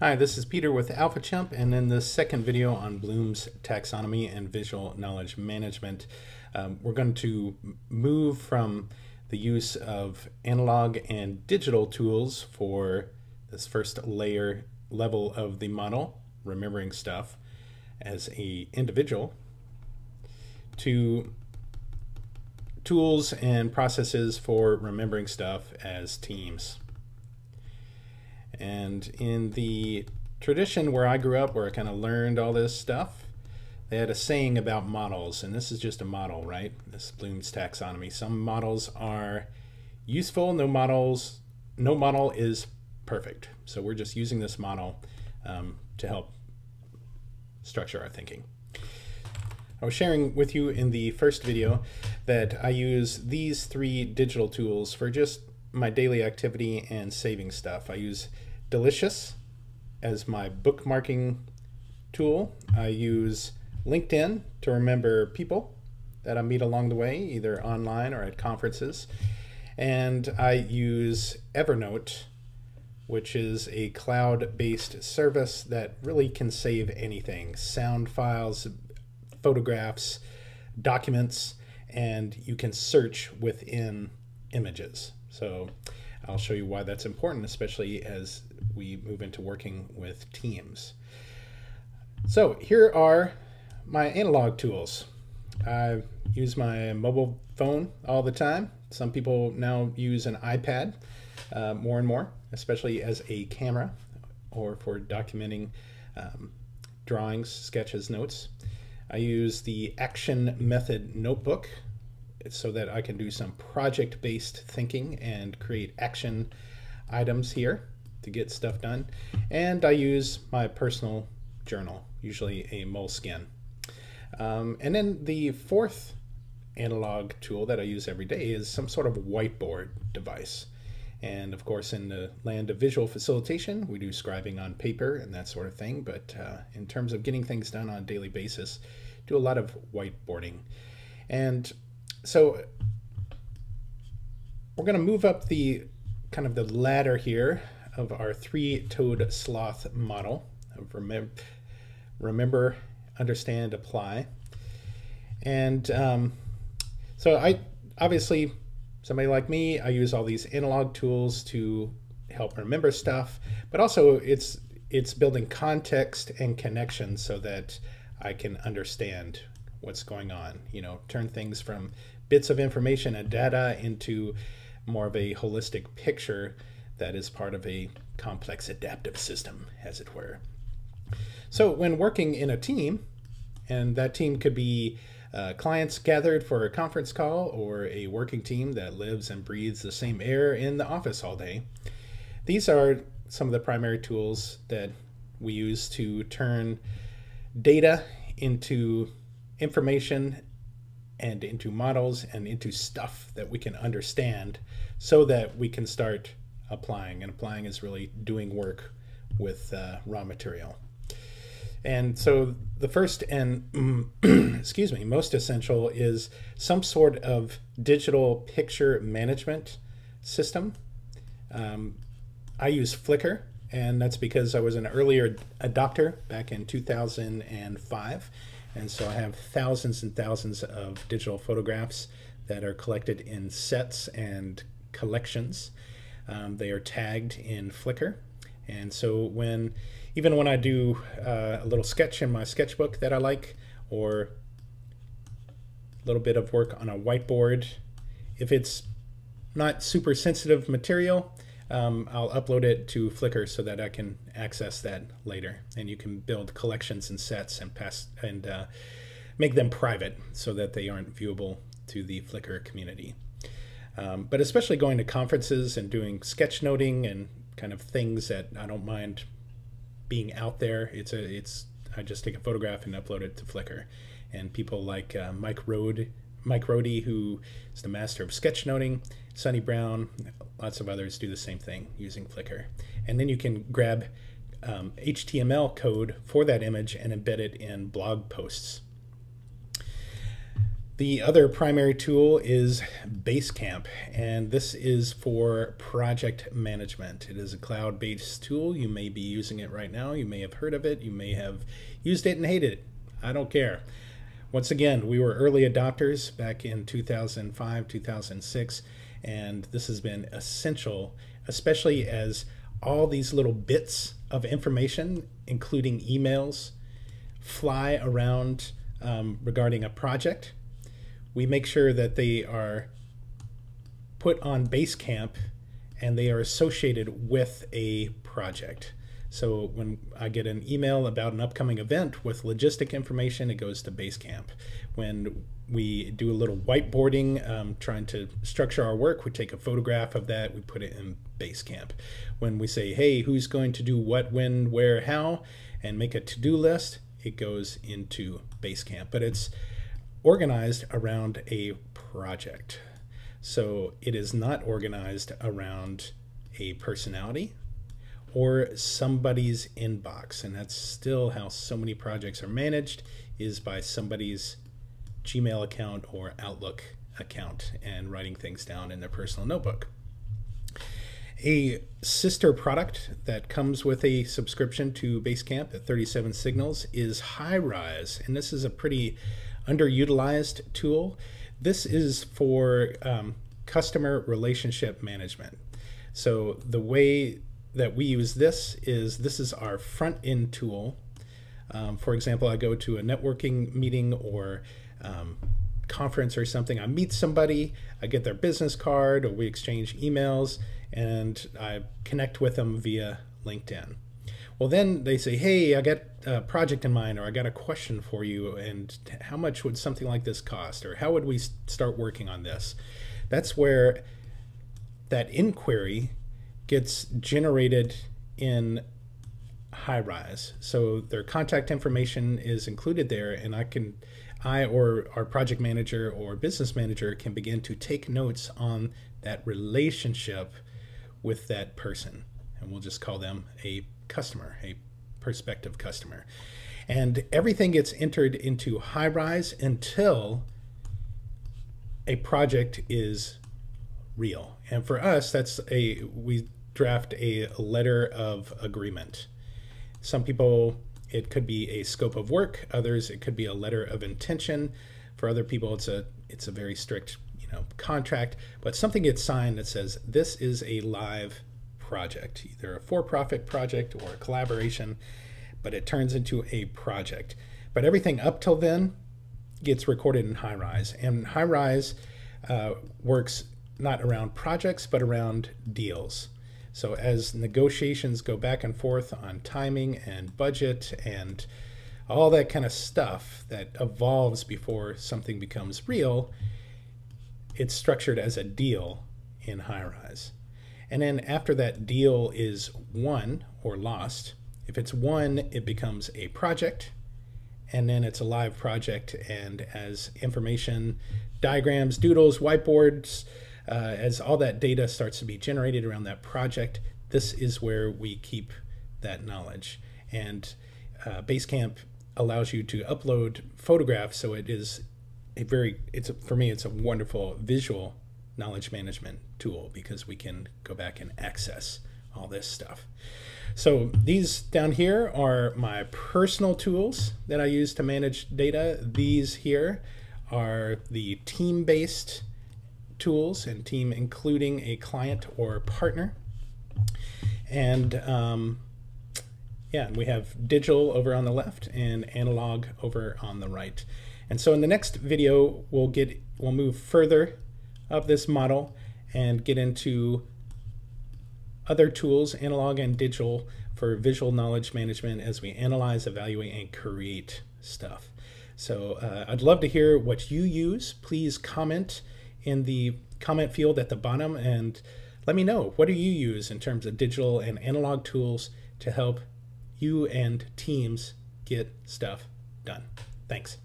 Hi, this is Peter with Alphachimp, and in the second video on Bloom's taxonomy and visual knowledge management, we're going to move from the use of analog and digital tools for this first level of the model, remembering stuff as an individual, to tools and processes for remembering stuff as teams. And in the tradition where I grew up, where I kind of learned all this stuff, they had a saying about models, and this is just a model, right? This is Bloom's taxonomy. Some models are useful, no model is perfect. So we're just using this model to help structure our thinking. I was sharing with you in the first video that I use these three digital tools for just my daily activity and saving stuff. I use Delicious as my bookmarking tool. I use LinkedIn to remember people that I meet along the way, either online or at conferences. And I use Evernote, which is a cloud-based service that really can save anything: sound files, photographs, documents, and you can search within images. So I'll show you why that's important, especially as we move into working with teams. So here are my analog tools. I use my mobile phone all the time. Some people now use an iPad more and more, especially as a camera or for documenting drawings, sketches, notes. I use the action method notebook so that I can do some project-based thinking and create action items here to get stuff done. And I use my personal journal, usually a Moleskine. And then the fourth analog tool that I use every day is some sort of whiteboard device. And of course, in the land of visual facilitation, we do scribing on paper and that sort of thing. But in terms of getting things done on a daily basis, do a lot of whiteboarding. And so we're going to move up the kind of the ladder here of our three-toed sloth model of remember, understand, apply. And so I obviously, somebody like me, I use all these analog tools to help remember stuff, but also it's building context and connection so that I can understand what's going on, turn things from bits of information and data into more of a holistic picture that is part of a complex adaptive system, as it were. So when working in a team, and that team could be clients gathered for a conference call or a working team that lives and breathes the same air in the office all day, these are some of the primary tools that we use to turn data into information and into models and into stuff that we can understand so that we can start applying. And applying is really doing work with raw material. And so the first and excuse me, most essential is some sort of digital picture management system. I use Flickr, and that's because I was an earlier adopter back in 2005. And so I have thousands and thousands of digital photographs that are collected in sets and collections. They are tagged in Flickr. And so even when I do a little sketch in my sketchbook that I like, or a little bit of work on a whiteboard, if it's not super sensitive material, I'll upload it to Flickr so that I can access that later. And you can build collections and sets and make them private so that they aren't viewable to the Flickr community. But especially going to conferences and doing sketchnoting and kind of things that I don't mind being out there. I just take a photograph and upload it to Flickr. And people like Mike Rohde, who is the master of sketchnoting, Sonny Brown, lots of others do the same thing using Flickr. And then you can grab HTML code for that image and embed it in blog posts. The other primary tool is Basecamp, and this is for project management. It is a cloud-based tool. You may be using it right now. You may have heard of it. You may have used it and hated it. I don't care. Once again, we were early adopters back in 2005, 2006, and this has been essential, especially as all these little bits of information, including emails, fly around regarding a project. We make sure that they are put on Basecamp and they are associated with a project. So when I get an email about an upcoming event with logistic information, it goes to Basecamp. When we do a little whiteboarding, trying to structure our work, we take a photograph of that, we put it in Basecamp. When we say, hey, who's going to do what, when, where, how, and make a to-do list, it goes into Basecamp. But it's organized around a project. So it is not organized around a personality or somebody's inbox. And that's still how so many projects are managed, is by somebody's Gmail account or Outlook account and writing things down in their personal notebook. A sister product that comes with a subscription to Basecamp at 37 Signals is HighRise, and this is a pretty underutilized tool. This is for customer relationship management. So the way that we use this is our front end tool. For example, I go to a networking meeting or conference or something. I meet somebody, I get their business card, or we exchange emails, and I connect with them via LinkedIn. Well, then they say, hey, I got a project in mind, or I got a question for you, and how much would something like this cost, or how would we start working on this? That's where that inquiry gets generated in HighRise. So their contact information is included there, and I or our project manager or business manager can begin to take notes on that relationship with that person. And we'll just call them a customer, a prospective customer. And everything gets entered into HighRise until a project is real. And for us, we draft a letter of agreement. Some people, it could be a scope of work. Others, it could be a letter of intention. For other people, it's a very strict, contract. But something gets signed that says this is a live project, either a for-profit project or a collaboration, but it turns into a project. But everything up till then gets recorded in HighRise, and HighRise works not around projects, but around deals. So as negotiations go back and forth on timing and budget and all that kind of stuff that evolves before something becomes real, it's structured as a deal in HighRise. And then after that deal is won or lost, if it's won, it becomes a project, and then it's a live project. And as information, diagrams, doodles, whiteboards, as all that data starts to be generated around that project, this is where we keep that knowledge. And Basecamp allows you to upload photographs, so it is for me, it's a wonderful visual knowledge management tool, because we can go back and access all this stuff. So these down here are my personal tools that I use to manage data. These here are the team-based tools, and team including a client or partner. And yeah, we have digital over on the left and analog over on the right. And so in the next video, we'll move further up this model and get into other tools, analog and digital, for visual knowledge management as we analyze, evaluate, and create stuff. So I'd love to hear what you use. Please comment in the comment field at the bottom and let me know, what do you use in terms of digital and analog tools to help you and teams get stuff done. Thanks.